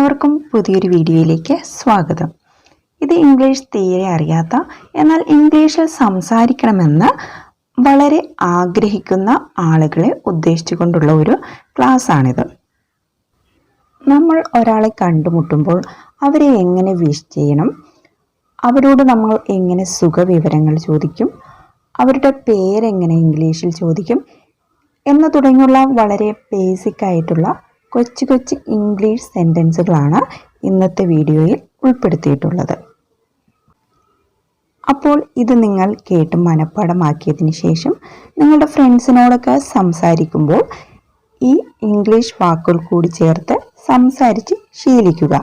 എല്ലാവർക്കും പുതിയൊരു വീഡിയോയിലേക്ക് സ്വാഗതം. ഇത് ഇംഗ്ലീഷ് തീരെ അറിയാത്ത എന്നാൽ ഇംഗ്ലീഷിൽ സംസാരിക്കണമെന്ന് വളരെ ആഗ്രഹിക്കുന്ന ആളുകളെ ഉദ്ദേശിച്ചുകൊണ്ടുള്ള ഒരു ക്ലാസ്സാണിത്. നമ്മൾ ഒരാളെ കണ്ടുമുട്ടുമ്പോൾ അവരെ എങ്ങനെ വിഷ് ചെയ്യണം, അവരോട് നമ്മൾ എങ്ങനെ സുഖവിവരങ്ങൾ ചോദിക്കും, അവരുടെ പേരെങ്ങനെ ഇംഗ്ലീഷിൽ ചോദിക്കും എന്ന് തുടങ്ങിയുള്ള വളരെ ബേസിക് ആയിട്ടുള്ള കൊച്ചു കൊച്ചു ഇംഗ്ലീഷ് സെൻറ്റൻസുകളാണ് ഇന്നത്തെ വീഡിയോയിൽ ഉൾപ്പെടുത്തിയിട്ടുള്ളത്. അപ്പോൾ ഇത് നിങ്ങൾ കേട്ട് മനഃപ്പാഠമാക്കിയതിന് ശേഷം നിങ്ങളുടെ ഫ്രണ്ട്സിനോടൊക്കെ സംസാരിക്കുമ്പോൾ ഈ ഇംഗ്ലീഷ് വാക്കുകൾ കൂടി ചേർത്ത് സംസാരിച്ച് ശീലിക്കുക.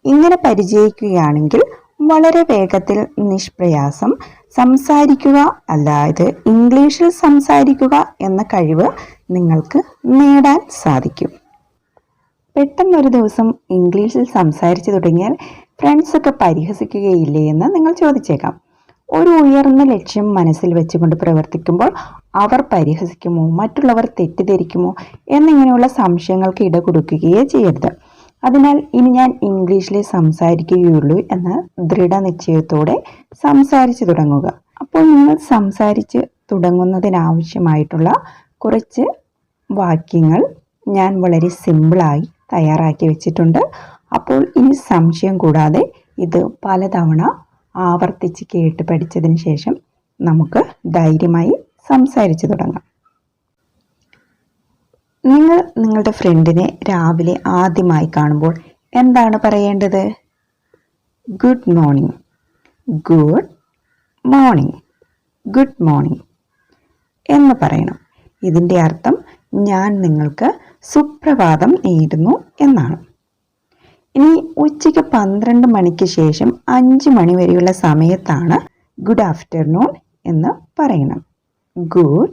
ഇങ്ങനെ പരിചയിക്കുകയാണെങ്കിൽ വളരെ വേഗത്തിൽ നിഷ്പ്രയാസം സംസാരിക്കുക, അതായത് ഇംഗ്ലീഷിൽ സംസാരിക്കുക എന്ന കഴിവ് നിങ്ങൾക്ക് നേടാൻ സാധിക്കും. പെട്ടെന്നൊരു ദിവസം ഇംഗ്ലീഷിൽ സംസാരിച്ചു തുടങ്ങിയാൽ ഫ്രണ്ട്സൊക്കെ പരിഹസിക്കുകയില്ലേ എന്ന് നിങ്ങൾ ചോദിച്ചേക്കാം. ഒരു ഉയർന്ന ലക്ഷ്യം മനസ്സിൽ വെച്ചുകൊണ്ട് പ്രവർത്തിക്കുമ്പോൾ അവർ പരിഹസിക്കുമോ, മറ്റുള്ളവർ തെറ്റിദ്ധരിക്കുമോ എന്നിങ്ങനെയുള്ള സംശയങ്ങൾക്ക് ഇട കൊടുക്കുകയേ ചെയ്യരുത്. അതിനാൽ ഇനി ഞാൻ ഇംഗ്ലീഷിലെ സംസാരിക്കുകയുള്ളൂ എന്ന ദൃഢനിശ്ചയത്തോടെ സംസാരിച്ചു തുടങ്ങുക. അപ്പോൾ നിങ്ങൾ സംസാരിച്ച് തുടങ്ങുന്നതിനാവശ്യമായിട്ടുള്ള കുറച്ച് വാക്യങ്ങൾ ഞാൻ വളരെ സിമ്പിളായി തയ്യാറാക്കി വെച്ചിട്ടുണ്ട്. അപ്പോൾ ഇനി സംശയം കൂടാതെ ഇത് പലതവണ ആവർത്തിച്ച് കേട്ട് പഠിച്ചതിന് ശേഷം നമുക്ക് ധൈര്യമായി സംസാരിച്ചു തുടങ്ങാം. നിങ്ങൾ നിങ്ങളുടെ ഫ്രണ്ടിനെ രാവിലെ ആദ്യമായി കാണുമ്പോൾ എന്താണ് പറയേണ്ടത്? Good morning, good morning, good morning എന്ന് പറയണം. ഇതിൻ്റെ അർത്ഥം ഞാൻ നിങ്ങൾക്ക് സുപ്രഭാതം നേരുന്നു എന്നാണ്. ഇനി ഉച്ചയ്ക്ക് 12 മണിക്ക് ശേഷം 5 മണി വരെയുള്ള സമയത്താണ് ഗുഡ് ആഫ്റ്റർനൂൺ എന്ന് പറയണം. Good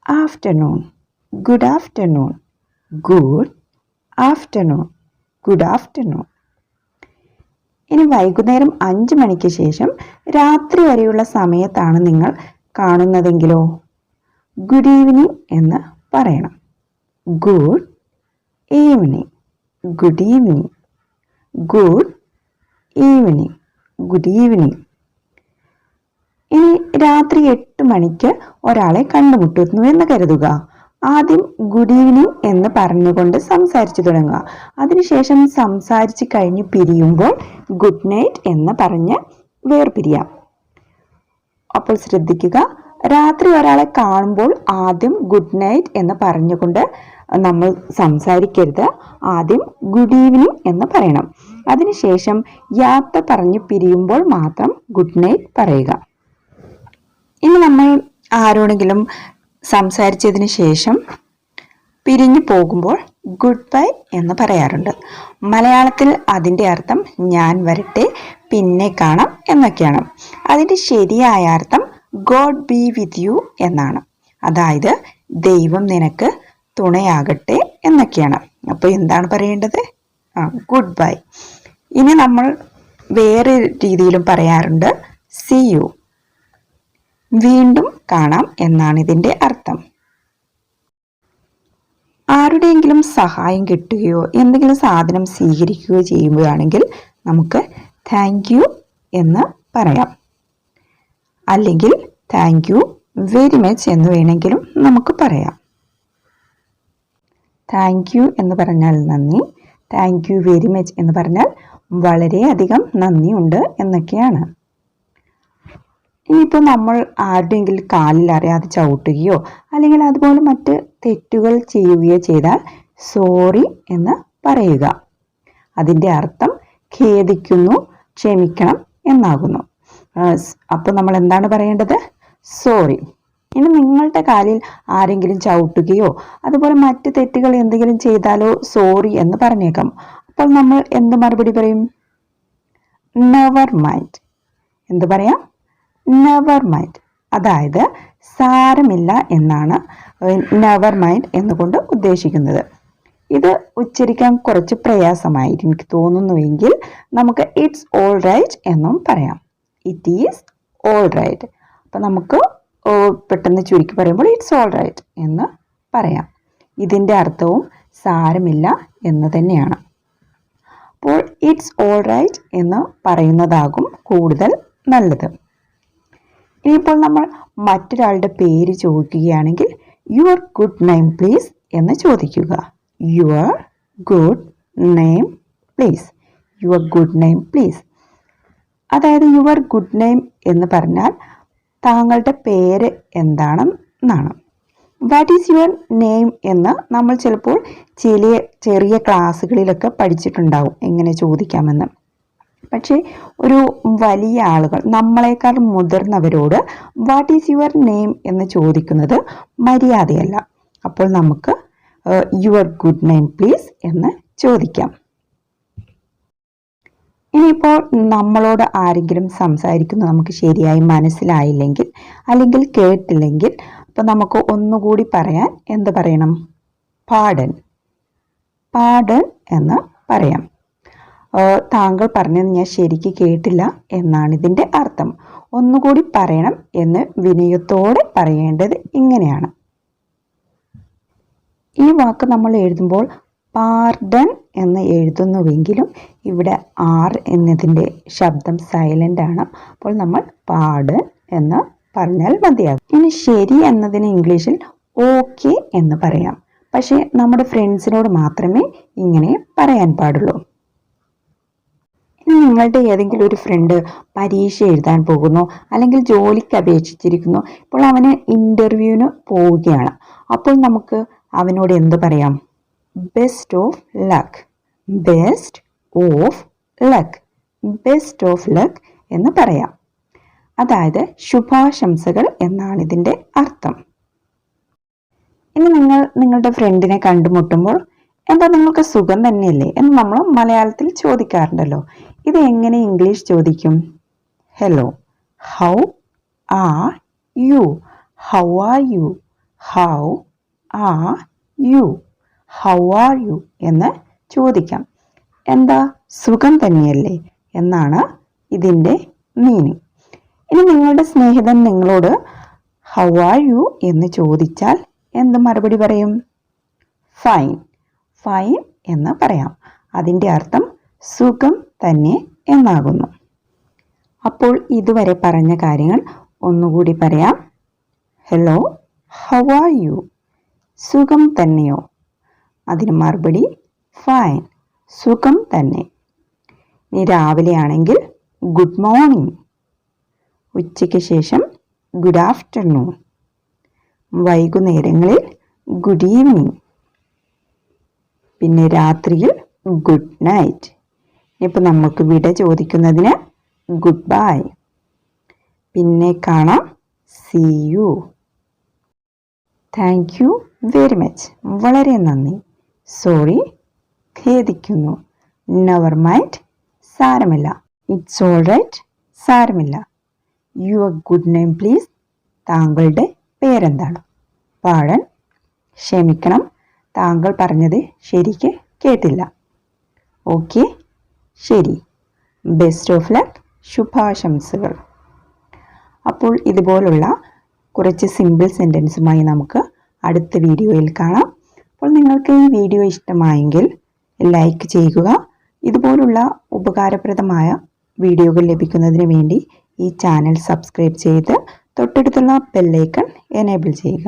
afternoon, good afternoon, good afternoon, good afternoon. ഇനി വൈകുന്നേരം 5 മണിക്ക് ശേഷം രാത്രി വരെയുള്ള സമയത്താണ് നിങ്ങൾ കാണുന്നതെങ്കിലോ ഗുഡ് ഈവനിങ് എന്ന് പറയണം. Good evening, good evening, good evening, good evening. ഇനി രാത്രി 8 മണിക്ക് ഒരാളെ കണ്ടുമുട്ടുന്നു എന്ന് കരുതുക. ആദ്യം ഗുഡ് ഈവനിങ് എന്ന് പറഞ്ഞുകൊണ്ട് സംസാരിച്ചു തുടങ്ങുക. അതിനുശേഷം സംസാരിച്ച് കഴിഞ്ഞ് പിരിയുമ്പോൾ ഗുഡ് നൈറ്റ് എന്ന് പറഞ്ഞ് വേർപിരിയാം. അപ്പോൾ ശ്രദ്ധിക്കുക, രാത്രി ഒരാളെ കാണുമ്പോൾ ആദ്യം ഗുഡ് നൈറ്റ് എന്ന് പറഞ്ഞുകൊണ്ട് നമ്മൾ സംസാരിക്കരുത്. ആദ്യം ഗുഡ് ഈവനിങ് എന്ന് പറയണം. അതിനുശേഷം യാത്ര പറഞ്ഞു പിരിയുമ്പോൾ മാത്രം ഗുഡ് നൈറ്റ് പറയുക. ഇനി നമ്മൾ ആരോടെങ്കിലും സംസാരിച്ചതിന് ശേഷം പിരിഞ്ഞു പോകുമ്പോൾ ഗുഡ് ബൈ എന്ന് പറയാറുണ്ട്. മലയാളത്തിൽ അതിൻ്റെ അർത്ഥം ഞാൻ വരട്ടെ, പിന്നെ കാണാം എന്നൊക്കെയാണ്. അതിൻ്റെ ശരിയായ അർത്ഥം ഗോഡ് ബി വിത്ത് യു എന്നാണ്. അതായത് ദൈവം നിനക്ക് തുണയാകട്ടെ എന്നൊക്കെയാണ്. അപ്പോൾ എന്താണ് പറയേണ്ടത്? Good bye. ഇനി നമ്മൾ വേറെ രീതിയിലും പറയാറുണ്ട്, സീ യു, വീണ്ടും കാണാം എന്നാണ് ഇതിൻ്റെ അർത്ഥം. ആരുടെയെങ്കിലും സഹായം കിട്ടുകയോ എന്തെങ്കിലും സാധനം സ്വീകരിക്കുകയോ ചെയ്യുകയാണെങ്കിൽ നമുക്ക് താങ്ക് യു എന്ന് പറയാം. അല്ലെങ്കിൽ താങ്ക് യു വെരി മച്ച് എന്ന് വേണമെങ്കിലും നമുക്ക് പറയാം. താങ്ക് യു എന്ന് പറഞ്ഞാൽ നന്ദി, താങ്ക് യു വെരി മച്ച് എന്ന് പറഞ്ഞാൽ വളരെയധികം നന്ദിയുണ്ട് എന്നൊക്കെയാണ്. ഇനിയിപ്പോൾ നമ്മൾ ആരുടെയെങ്കിലും കാലിൽ അറിയാതെ ചവിട്ടുകയോ അല്ലെങ്കിൽ അതുപോലെ മറ്റ് തെറ്റുകൾ ചെയ്യുകയോ ചെയ്താൽ സോറി എന്ന് പറയുക. അതിൻ്റെ അർത്ഥം ഖേദിക്കുന്നു, ക്ഷമിക്കണം എന്നാകുന്നു. അപ്പോൾ നമ്മൾ എന്താണ് പറയേണ്ടത്? സോറി. ഇനി നിങ്ങളുടെ കാലിൽ ആരെങ്കിലും ചവിട്ടുകയോ അതുപോലെ മറ്റ് തെറ്റുകൾ എന്തെങ്കിലും ചെയ്താലോ സോറി എന്ന് പറഞ്ഞേക്കാം. അപ്പോൾ നമ്മൾ എന്ത് മറുപടി പറയും? Never mind. എന്ത് പറയാം? Never mind. അതായത് സാരമില്ല എന്നാണ് നെവർ മൈൻഡ് എന്നുകൊണ്ട് ഉദ്ദേശിക്കുന്നത്. ഇത് ഉച്ചരിക്കാൻ കുറച്ച് പ്രയാസമായി എനിക്ക് തോന്നുന്നുവെങ്കിൽ നമുക്ക് ഇറ്റ്സ് ഓൾ റൈറ്റ് എന്നും പറയാം. It is all right. അപ്പം നമുക്ക് പെട്ടെന്ന് ചുരുക്കി പറയുമ്പോൾ ഇറ്റ്സ് ഓൾ റൈറ്റ് എന്ന് പറയാം. ഇതിൻ്റെ അർത്ഥവും സാരമില്ല എന്ന് തന്നെയാണ്. അപ്പോൾ ഇറ്റ്സ് ഓൾ റൈറ്റ് എന്ന് പറയുന്നതാകും കൂടുതൽ നല്ലത്. ഇനിയിപ്പോൾ നമ്മൾ മറ്റൊരാളുടെ പേര് ചോദിക്കുകയാണെങ്കിൽ യുവർ ഗുഡ് നെയിം പ്ലീസ് എന്ന് ചോദിക്കുക. Your good name please. Your good name please. അതായത് യുവർ ഗുഡ് നെയിം എന്ന് പറഞ്ഞാൽ താങ്കളുടെ പേര് എന്താണെന്നാണ്. വാട്ട് ഈസ് യുവർ നെയിം എന്ന് നമ്മൾ ചിലപ്പോൾ ചെറിയ ക്ലാസ്സുകളിലൊക്കെ പഠിച്ചിട്ടുണ്ടാവും എങ്ങനെ ചോദിക്കാമെന്ന്. പക്ഷേ ഒരു വലിയ ആളുകൾ, നമ്മളെക്കാൾ മുതിർന്നവരോട് വാട്ട് ഈസ് യുവർ നെയിം എന്ന് ചോദിക്കുന്നത് മര്യാദയല്ല. അപ്പോൾ നമുക്ക് യുവർ ഗുഡ് നെയിം പ്ലീസ് എന്ന് ചോദിക്കാം. ഇനിയിപ്പോൾ നമ്മളോട് ആരെങ്കിലും സംസാരിക്കുന്നത് നമുക്ക് ശരിയായി മനസ്സിലായില്ലെങ്കിൽ അല്ലെങ്കിൽ കേട്ടില്ലെങ്കിൽ അപ്പോൾ നമുക്ക് ഒന്നുകൂടി പറയാൻ എന്ത് പറയണം? പാർഡൺ. പാർഡൺ എന്ന് പറയാം. താങ്കൾ പറഞ്ഞത് ഞാൻ ശരിക്ക് കേട്ടില്ല എന്നാണ് ഇതിൻ്റെ അർത്ഥം. ഒന്നുകൂടി പറയണം എന്ന് വിനയത്തോടെ പറയേണ്ടത് ഇങ്ങനെയാണ്. ഈ വാക്ക് നമ്മൾ എഴുതുമ്പോൾ പാർഡൺ എന്ന് എഴുതുന്നുവെങ്കിലും ഇവിടെ ആർ എന്നതിൻ്റെ ശബ്ദം സൈലൻ്റ് ആണ്. അപ്പോൾ നമ്മൾ പാർഡൺ എന്ന് പറഞ്ഞാൽ മതിയാകും. ഇനി ശരി എന്നതിന് ഇംഗ്ലീഷിൽ ഓക്കെ എന്ന് പറയാം. പക്ഷേ നമ്മുടെ ഫ്രണ്ട്സിനോട് മാത്രമേ ഇങ്ങനെ പറയാൻ പാടുള്ളൂ. ഇനി നിങ്ങളുടെ ഏതെങ്കിലും ഒരു ഫ്രണ്ട് പരീക്ഷ എഴുതാൻ പോകുന്നു അല്ലെങ്കിൽ ജോലിക്ക് അപേക്ഷിച്ചിരിക്കുന്നു, ഇപ്പോൾ അവന് ഇൻ്റർവ്യൂവിന് പോവുകയാണ്. അപ്പോൾ നമുക്ക് അവനോട് എന്ത് പറയാം? Best of luck. Best of luck. Best of luck എന്ന് പറയാം. അതായത് ശുഭാശംസകൾ എന്നാണ് ഇതിൻ്റെ അർത്ഥം. ഇനി നിങ്ങൾ നിങ്ങളുടെ ഫ്രണ്ടിനെ കണ്ടുമുട്ടുമ്പോൾ എന്താ നിങ്ങൾക്ക് സുഖം തന്നെയല്ലേ എന്ന് നമ്മൾ മലയാളത്തിൽ ചോദിക്കാറുണ്ടല്ലോ. ഇത് എങ്ങനെ ഇംഗ്ലീഷ് ചോദിക്കും? Hello, how are you. How are you. How are you. How are you എന്ന് ചോദിക്കാം. എന്താ സുഖം തന്നെയല്ലേ എന്നാണ് ഇതിൻ്റെ മീനിങ്. ഇനി നിങ്ങളുടെ സ്നേഹിതൻ നിങ്ങളോട് ഹൗ ആർ യു എന്ന് ചോദിച്ചാൽ എന്ത് മറുപടി പറയും? ഫൈൻ. ഫൈൻ എന്ന് പറയാം. അതിൻ്റെ അർത്ഥം സുഖം തന്നെ എന്നാകുന്നു. അപ്പോൾ ഇതുവരെ പറഞ്ഞ കാര്യങ്ങൾ ഒന്നുകൂടി പറയാം. Hello, how are you. സുഖം തന്നെയോ? അതിന് മറുപടി ഫൈൻ. സുഖം തന്നെ. ഇനി രാവിലെ ആണെങ്കിൽ ഗുഡ് മോർണിംഗ്. ഉച്ചയ്ക്ക് ശേഷം ഗുഡ് ആഫ്റ്റർനൂൺ. വൈകുന്നേരങ്ങളിൽ ഗുഡ് ഈവനിങ്. പിന്നെ രാത്രിയിൽ ഗുഡ് നൈറ്റ്. ഇപ്പോൾ നമുക്ക് വിട ചോദിക്കുന്നതിന് ഗുഡ് ബൈ. പിന്നെ കാണാം, see you. Thank you very much. വളരെ നന്ദി. സോറി, ഖേദിക്കുന്നു. നെവർ മൈൻഡ്, സാരമില്ല. ഇറ്റ്സ് ഓൾ റൈറ്റ്, സാരമില്ല. Your good name please. താങ്കളുടെ പേരെന്താണ്? പാടൻ. ക്ഷമിക്കണം, താങ്കൾ പറഞ്ഞത് ശരിക്ക് കേട്ടില്ല. ഓക്കെ, ശരി. Best of luck. ശുഭാശംസകൾ. അപ്പോൾ ഇതുപോലുള്ള കുറച്ച് സിമ്പിൾ സെൻറ്റൻസുമായി നമുക്ക് അടുത്ത വീഡിയോയിൽ കാണാം. അപ്പോൾ നിങ്ങൾക്ക് ഈ വീഡിയോ ഇഷ്ടമായെങ്കിൽ ലൈക്ക് ചെയ്യുക. ഇതുപോലുള്ള ഉപകാരപ്രദമായ വീഡിയോകൾ ലഭിക്കുന്നതിന് വേണ്ടി ഈ ചാനൽ സബ്സ്ക്രൈബ് ചെയ്ത് തൊട്ടടുത്തുള്ള ബെല്ലൈക്കൺ എനേബിൾ ചെയ്യുക.